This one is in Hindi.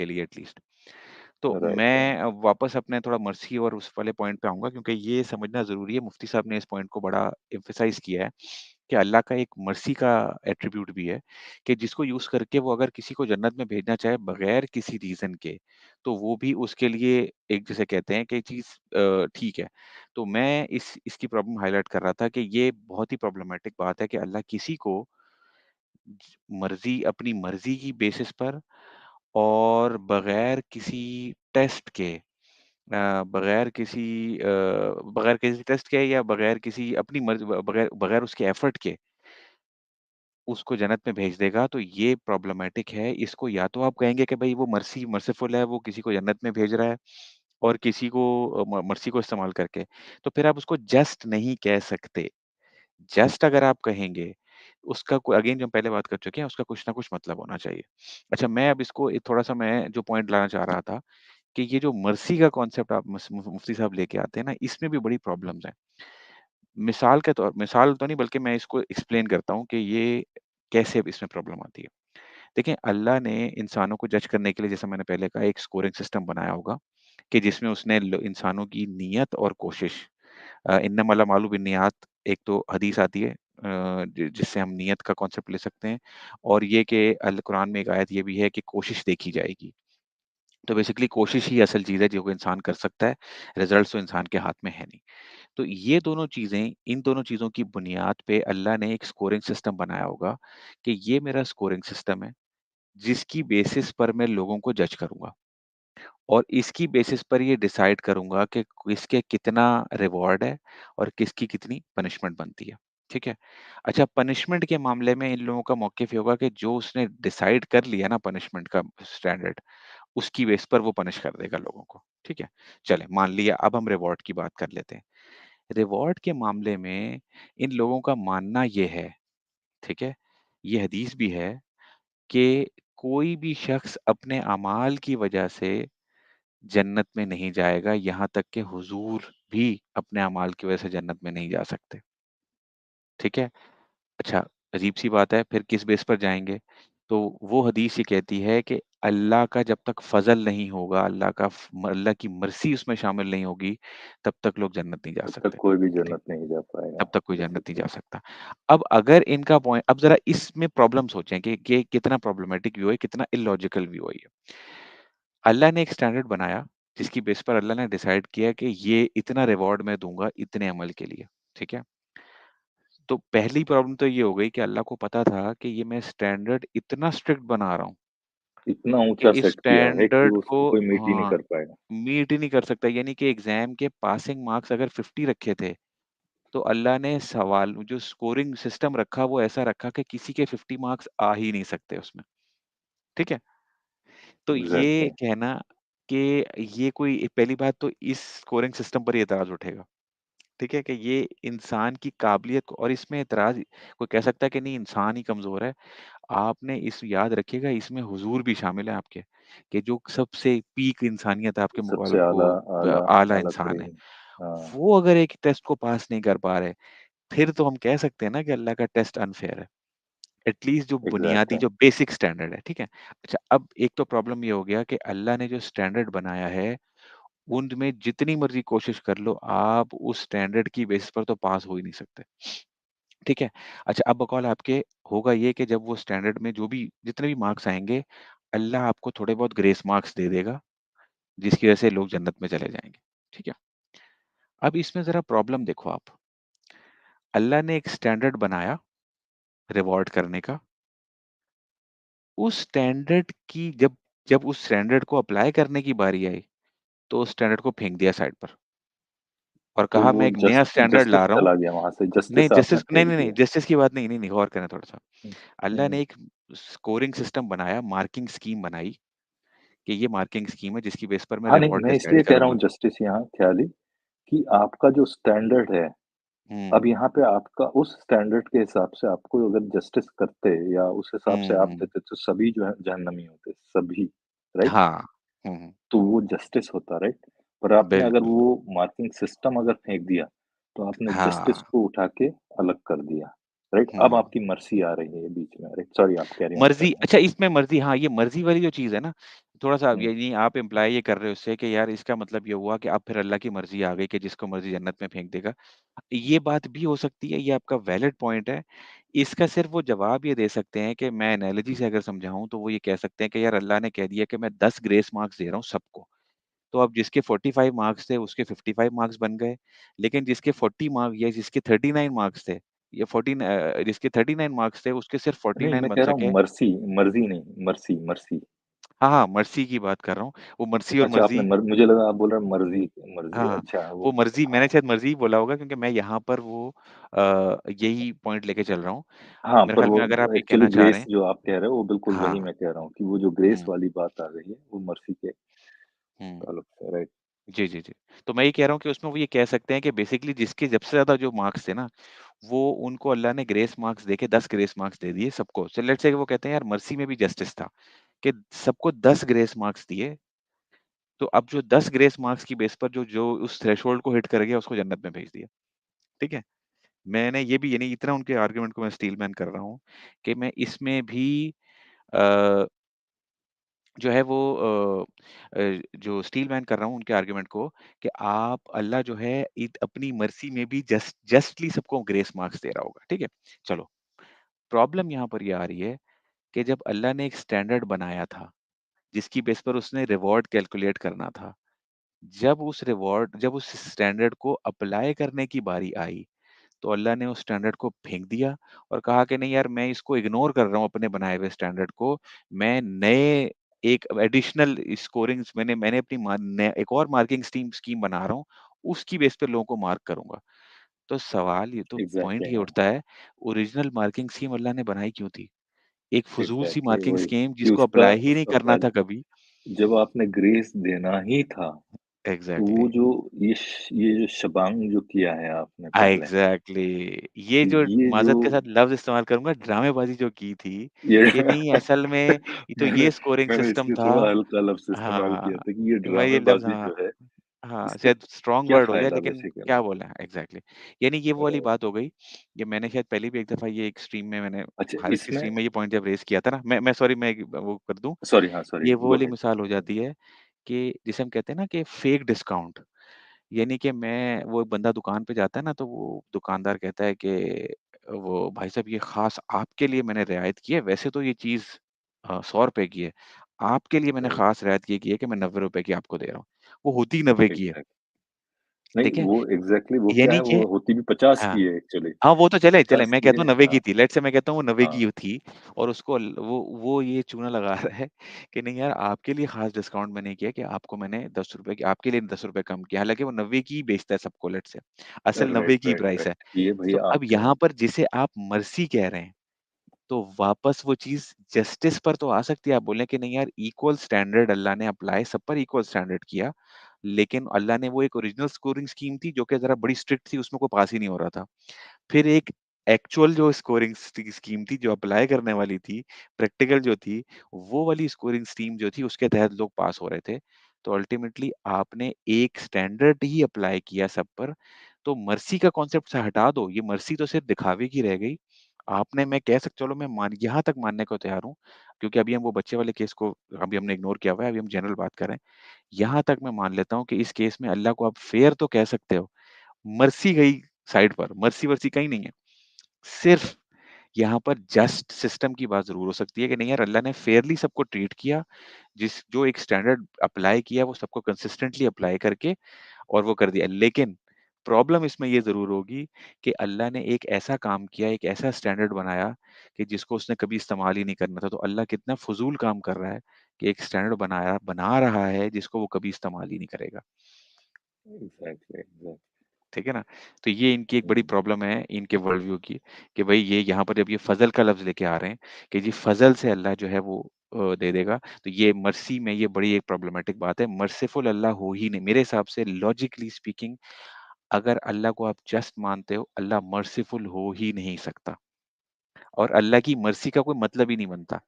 के लिए एटलीस्ट। तो राइट, राइट। मैं वापस अपने थोड़ा मर्सी और उस वाले पॉइंट पे आऊँगा क्योंकि ये समझना ज़रूरी है, मुफ्ती साहब ने इस पॉइंट को बड़ा एम्फसाइज़ किया है कि अल्लाह का एक मर्सी का एट्रिब्यूट भी है कि जिसको यूज़ करके वो अगर किसी को जन्नत में भेजना चाहे बगैर किसी रीज़न के, तो वो भी उसके लिए एक जिसे कहते हैं कि चीज़ ठीक है। तो मैं इसकी प्रॉब्लम हाइलाइट कर रहा था कि ये बहुत ही प्रॉब्लमैटिक बात है कि अल्लाह किसी को अपनी मर्ज़ी की बेसिस पर और बगैर किसी टेस्ट के या बगैर किसी अपनी मर्ज़ी बगैर बगैर उसके एफर्ट के उसको जन्नत में भेज देगा, तो ये प्रॉब्लमैटिक है। इसको या तो आप कहेंगे कि भई वो मर्सिफुल है, वो किसी को जन्नत में भेज रहा है और किसी को मर्सी को इस्तेमाल करके। तो फिर आप उसको जस्ट नहीं कह सकते। जस्ट अगर आप कहेंगे, उसका को अगेन जो हम पहले बात कर चुके हैं, उसका कुछ ना कुछ मतलब होना चाहिए। अच्छा मैं अब इसको थोड़ा-सा मैं जो पॉइंट लाना चाह रहा था कि ये जो मर्सी का कॉन्सेप्ट आप मुफ्ती साहब लेके आते हैं ना, इसमें भी बड़ी प्रॉब्लम्स हैं। मिसाल तो नहीं बल्कि मैं इसको एक्सप्लेन करता हूँ कि ये कैसे इसमें प्रॉब्लम आती है। देखिए, अल्लाह ने इंसानों को जज करने के लिए जैसा मैंने पहले कहा एक स्कोरिंग सिस्टम बनाया होगा, कि जिसमें उसने इंसानों की नीयत और कोशिश इन्नमल अमालु बिन्नियात एक तो हदीस आती है जिससे हम नियत का कॉन्सेप्ट ले सकते हैं और ये कि अल कुरान में एक आयत ये भी है कि कोशिश देखी जाएगी। तो बेसिकली कोशिश ही असल चीज़ है जो कोई इंसान कर सकता है, रिज़ल्ट्स तो इंसान के हाथ में है नहीं। तो ये दोनों चीज़ें इन दोनों चीज़ों की बुनियाद पे अल्लाह ने एक स्कोरिंग सिस्टम बनाया होगा कि ये मेरा स्कोरिंग सिस्टम है, जिसकी बेसिस पर मैं लोगों को जज करूँगा और इसकी बेसिस पर ये डिसाइड करूँगा कि किसके कितना रिवॉर्ड है और किसकी कितनी पनिशमेंट बनती है, ठीक है? अच्छा पनिशमेंट के मामले में इन लोगों का मौक़िफ़ ये होगा कि जो उसने डिसाइड कर लिया ना पनिशमेंट का स्टैंडर्ड, उसकी बेस पर वो पनिश कर देगा लोगों को, ठीक है? चलें मान लिया अब हम रिवॉर्ड की बात कर लेते हैं। रिवॉर्ड के मामले में इन लोगों का मानना ये है, ठीक है? ये हदीस भी है कि कोई भी शख्स अपने अमाल की वजह से जन्नत में नहीं जाएगा, यहाँ तक कि हुज़ूर भी अपने अमाल की वजह से जन्नत में नहीं जा सकते, ठीक है? अच्छा, अजीब-सी बात है, फिर किस बेस पर जाएँगे? तो वो हदीस ये कहती है कि अल्लाह का जब तक फ़ज़ल नहीं होगा, अल्लाह की मर्सी उसमें शामिल नहीं होगी, तब तक लोग जन्नत नहीं जा तब तक सकते, कोई भी ठीक? जन्नत नहीं जा तब पाएगा, तक कोई जन्नत नहीं बेसिकली। जा सकता। अब अगर इनका पॉइंट अब ज़रा इसमें प्रॉब्लम सोचें कि कितना प्रॉब्लमैटिक व्यू है, कितना इलॉजिकल व्यू है ये। अल्लाह ने एक स्टैंडर्ड बनाया, जिसकी बेस पर अल्लाह ने डिसाइड किया कि ये इतना रिवॉर्ड मैं दूँगा इतने अमल के लिए, ठीक है? तो पहली प्रॉब्लम तो ये हो गई कि अल्लाह को पता था कि ये मैं स्टैंडर्ड इतना स्ट्रिक्ट बना रहा हूँ इतना कि ऊँचा इस सेट किया है कि स्टैंडर्ड को उसको कोई मीट ही नहीं हाँ, कर पाएगा। मीट ही नहीं कर सकता यानी कि एग्ज़ाम के पासिंग मार्क्स अगर 50 रखे थे, तो अल्लाह ने सवाल जो स्कोरिंग सिस्टम रखा वो ऐसा रखा कि किसी के 50 मार्क्स आ ही नहीं सकते उसमें, ठीक है? तो ये एग्ज़ैक्टली। कहना कि ये कोई पहली बात तो इस स्कोरिंग सिस्टम पर ही एतराज़ उठेगा, ठीक है? कि ये इंसान की काबिलियत को और इसमें एतराज़ कोई कह सकता है कि नहीं इंसान ही कमज़ोर है। आपने इस याद रखिएगा इसमें हुज़ूर भी शामिल है आपके, कि जो सबसे पीक इंसानियत है आपके सबसे वो आला आला आला आला इंसान है। तरीन। हाँ, वो अगर एक टेस्ट को पास नहीं कर पा रहे, फिर तो हम कह सकते हैं ना कि अल्लाह का टेस्ट अनफ़ेयर है। एटलीस्ट जो बुनियादी एग्ज़ैक्टली। जो बेसिक स्टैंडर्ड है, ठीक है? अच्छा अब एक तो प्रॉब्लम ये हो गया कि अल्लाह ने जो स्टैंडर्ड बनाया है, उनमें जितनी मर्ज़ी कोशिश कर लो, आप उस स्टैंडर्ड की बेसिस पर तो पास हो ही नहीं सकते, ठीक है? अच्छा अब बकौल आपके होगा ये कि जब वो स्टैंडर्ड में जो भी जितने भी मार्क्स आएँगे, अल्लाह आपको थोड़े बहुत ग्रेस मार्क्स दे देगा, जिसकी वजह से लोग जन्नत में चले जाएँगे, ठीक है? अब इसमें ज़रा प्रॉब्लम देखो आप, अल्लाह ने एक स्टैंडर्ड बनाया रिवॉर्ड करने का, उस स्टैंडर्ड की जब जब उस स्टैंडर्ड को अप्लाई करने की बारी आई, तो उस स्टैंडर्ड को फेंक दिया साइड पर और तो कहा वो मैं एक नया स्टैंडर्ड जस्टिस ला रहा हूँ चला गया वहाँ से, नहीं जस्टिस आपने जस्टिस नहीं, फेंक नहीं, नहीं, दिया। जस्टिस की बात नहीं, नहीं, नहीं, गौर करें थोड़ा-सा। हुँ, अल्लाह हुँ। ने एक स्कोरिंग सिस्टम बनाया, मार्किंग स्कीम बनाई कि ये मार्किंग स्कीम है जिसकी बेस पर मैं हाँ, नहीं, रिवॉर्ड मैं डिसाइड इसलिए कह रहा हूँ करूँगा। जस्टिस यहाँ ख़याली कि आपका जो स्टैंडर्ड है, हुँ, अब यहाँ पे आपका उस स्टैंडर्ड के हिसाब से आपको अगर जस्टिस करते या उस हिसाब से आप हुँ, देते तो सभी जो है जहन्नमी होते, सभी, राइट? हाँ। हुँ, हुँ, तो वो जस्टिस होता, राइट? पर आपने अगर बिल्कुल, वो मार्किंग सिस्टम अगर फेंक दिया, तो आपने जस्टिस हाँ। को उठा के अलग कर दिया, राइट? अब हुँ। आपकी मर्ज़ी आ रही है बीच में, राइट? सॉरी आप कैरी ऑन मर्ज़ी करें। अच्छा इसमें मर्ज़ी हाँ, ये मर्ज़ी वाली जो चीज़ है ना, थोड़ा-सा हुँ, यानी आप इम्प्लाई ये कर रहे हो उससे कि यार इसका मतलब ये हुआ कि अब फिर अल्लाह की मर्ज़ी आ गई कि जिसको मर्ज़ी जन्नत में फेंक देगा। ये बात भी हो सकती है, ये आपका वैलिड पॉइंट है। इसका सिर्फ़ वो जवाब ये दे सकते हैं कि मैं एनालॉजी से अगर समझाऊँ तो वो ये कह सकते हैं कि यार अल्लाह ने कह दिया कि मैं 10 ग्रेस मार्क्स दे रहा हूँ सबको। तो अब जिसके 45 मार्क्स थे उसके 55 मार्क्स बन गए। लेकिन जिसके 40 मार्क या जिसके 39 मार्क्स थे या जिसके 39 मार्क्स थे उसके सिर्फ़ नहीं 49 मैं बन कह रहा हूँ सके। मर्सी, मर्ज़ी नहीं, मर्सी, मर्सी। हाँ, हाँ, मर्सी की बात कर रहा हूँ। वो मर्सी और अच्छा आपने मर्ज़ी। मुझे लगा आप बोल रहे हैं मर्ज़ी, मर्ज़ी हाँ, अच्छा वो वो मर्ज़ी मैंने हाँ। शायद मर्ज़ी ही बोला होगा क्योंकि मैं यहाँ पर वो यही पॉइंट लेके चल रहा हूँ। हाँ, मेरे पर ख़्याल वो में अगर आप ये एक्चुअली कहना चाह रहे ग्रेस हैं। जो आप कह रहे हो वो बिल्कुल वही हाँ, मैं कह रहा हूँ कि वो जो ग्रेस हुँ, वाली बात आ गई है, वो मर्सी के हुँ। ताल्लुक से राइट। जी, जी, जी। तो मैं ये कह रहा हूँ कि उसमें वो ये कह सकते हैं कि बेसिकली जिसके सबसे ज़्यादा जो मार्क्स थे ना, वो उनको अल्लाह ने ग्रेस मार्क्स देके 10 ग्रेस मार्क्स दे दिए सबको। सो लेट्स से वो कहते हैं यार मर्सी में भी जस्टिस था कि सबको 10 ग्रेस मार्क्स दिए। तो अब जो 10 ग्रेस मार्क्स की बेस पर जो जो उस थ्रेशोल्ड को हिट कर गया उसको जन्नत में भेज दिया। ठीक है? मैंने ये भी यानी इतना उनके आर्गुमेंट को मैं स्टील मैन कर रहा हूँ कि मैं इसमें भी अ, जो है वो जो स्टील मैन कर रहा हूँ उनके आर्गुमेंट को कि आप अल्लाह जो है अपनी मर्ज़ी में भी जस्टली सबको ग्रेस मार्क्स दे रहा होगा, ठीक है? चलो, प्रॉब्लम यहाँ पर ये आ रही है कि जब अल्लाह ने एक स्टैंडर्ड बनाया था, जिसकी बेस पर उसने रिवॉर्ड कैलकुलेट करना था, जब उस स्टैंडर्ड को अप्लाई करने की बारी आई, तो अल्लाह ने उस स्टैंडर्ड को फेंक दिया और कहा कि नहीं यार मैं इसको इग्नोर कर रहा हूँ अपने बनाए हुए स्टैंडर्ड को। मैं नए एक एडिशनल स्कोरिंग्स मैंने मैंने अपनी मा ने एक और मार्किंग स्टीम स्कीम बना रहा हूँ, उसकी बेस पे लोगों को मार्क करूँगा। तो सवाल ये तो पॉइंट एग्ज़ैक्टली ये हाँ, उठता है, ओरिजिनल मार्किंग स्कीम अल्लाह ने बनाई क्यों थी? एक फ़ुज़ूल सी एग्ज़ैक्टली मार्किंग वही स्कीम कि जिसको उसका अप्लाई ही नहीं उसका करना था फ़ायदा कभी। जब आपने ग्रेस देना ही था, तो एग्ज़ैक्टली। वो जो ये जो शबांग जो किया है आपने पहले, एग्ज़ैक्टली। ये जो ये जो माज़रत के साथ लफ्ज़ इस्तेमाल करूँगा ड्रामेबाज़ी जो की थी, ये कि नहीं असल में ये तो मैंने ये स्कोरिंग मैंने सिस्टम इसलिए था। थोड़ा हल्का लफ्ज़ इस्तेमाल किया हाँ, था कि ये मैं ये लफ्ज़ ड्रामेबाज़ी हाँ, जो है, हाँ, इसका शायद स्ट्रॉन्ग क्या वर्ड हो जाए फ़ायदा लेकिन बेसिकली? क्या बोला एग्ज़ैक्टली। यानी ये वो वाली राइट। बात हो गई, ये मैंने शायद पहले भी एक दफ़ा ये एक स्ट्रीम में मैंने अच्छा हर एक इसमें स्ट्रीम में ये पॉइंट जब रेज़ किया था ना, मैं सॉरी मैं एक वो कर दूँ, सॉरी हाँ, सॉरी ये वो गो वाली अहेड। मिसाल हो हुँ, जाती है कि जिसे हम कहते हैं ना कि फेक डिस्काउंट। यानी कि मैं वो बंदा दुकान पे जाता है ना, तो वो दुकानदार कहता है कि वो भाई साहब ये ख़ास आपके लिए मैंने रियायत की है, वैसे तो ये चीज़ ₹100 की है। आपके लिए मैंने राइट, ख़ास रियायत ये की है कि मैं ₹90 की आपको दे रहा हूँ। वो होती 90 की है, एग्ज़ैक्ट नहीं ठीक है? वो एग्ज़ैक्टली वो क्या यानी है, कि वो होती भी 50 हाँ। की है एक्चुअली, हाँ, वो तो चले, चले 50 मैं की कहता है हूँ 90 की हाँ, थी, लेट्स से मैं कहता हूँ वो 90 हाँ, की थी और उसको वो ये चूना लगा रहा है कि नहीं यार आपके लिए ख़ास डिस्काउंट मैंने किया कि आपको मैंने ₹10 की आपके लिए ₹10 कम किया। हालाँकि वो 90 की ही बेचता है सबको लेट्स से, असल 90 राइट, की राइट, प्राइस है। राइट। ये तो भैया अब आपके हैं। यहाँ पर जिसे आप मर्सी कह रहे हैं, तो वापस वो चीज़ जस्टिस पर तो आ सकती है। आप बोलें कि नहीं यार इक्वल स्टैंडर्ड अल्लाह ने अप्लाई सब पर इक्वल स्टैंडर्ड किया। लेकिन अल्लाह ने वो एक ओरिजिनल स्कोरिंग स्कीम थी जो कि ज़रा बड़ी स्ट्रिक्ट थी, उसमें कोई पास ही नहीं हो रहा था। फिर एक एक्चुअल जो स्कोरिंग स्कीम थी, जो अप्लाई करने वाली थी, प्रैक्टिकल जो थी, वो वाली स्कोरिंग स्कीम जो थी, उसके तहत लोग पास हो रहे थे। तो अल्टीमेटली आपने एक स्टैंडर्ड ही अप्लाई किया सब पर, तो मर्सी का कॉन्सेप्ट से हटा दो, ये मर्सी तो सिर्फ़ दिखावे की रह गई। आपने मैं कह सक चलो मैं मान यहाँ तक मानने को तैयार हूँ, क्योंकि अभी हम वो बच्चे वाले केस को अभी हमने इग्नोर किया हुआ है, अभी हम जनरल बात कर रहे हैं। यहाँ तक मैं मान लेता हूँ कि इस केस में अल्लाह को आप फेयर तो कह सकते हो, मर्सी गई साइड पर, मर्सी-वर्सी कहीं नहीं है। सिर्फ़ यहाँ पर जस्ट सिस्टम की बात ज़रूर हो सकती है कि नहीं यार अल्लाह ने फेयरली सबको ट्रीट किया, जो एक स्टैंडर्ड अप्लाई किया वो सबको कंसिस्टेंटली अप्लाई करके और वो कर दिया। लेकिन प्रॉब्लम इसमें ये ज़रूर होगी कि अल्लाह ने एक ऐसा काम किया, एक ऐसा स्टैंडर्ड बनाया कि जिसको उसने कभी इस्तेमाल ही नहीं करना था। तो अल्लाह कितना फ़ुज़ूल काम कर रहा है कि एक स्टैंडर्ड बना रहा है जिसको वो कभी इस्तेमाल ही नहीं करेगा। Exactly, exactly. ठीक है ना? तो ये इनकी एक बड़ी हुँ, प्रॉब्लम है इनके वर्ल्ड व्यू की कि भई ये यहाँ पर जब ये फ़ज़ल का लफ़्ज़ लेके आ रहे हैं कि जी फ़ज़ल से अल्लाह जो है वो दे देगा। तो ये मर्सी में ये बड़ी एक प्रॉब्लमैटिक बात है। मर्सिफुल अल्लाह हो ही नहीं मेरे हिसाब से लॉजिकली स्पीकिंग अगर अल्लाह को आप जस्ट मानते हो, अल्लाह मर्सिफुल हो ही नहीं सकता और अल्लाह की मर्सी का कोई मतलब ही नहीं बनता।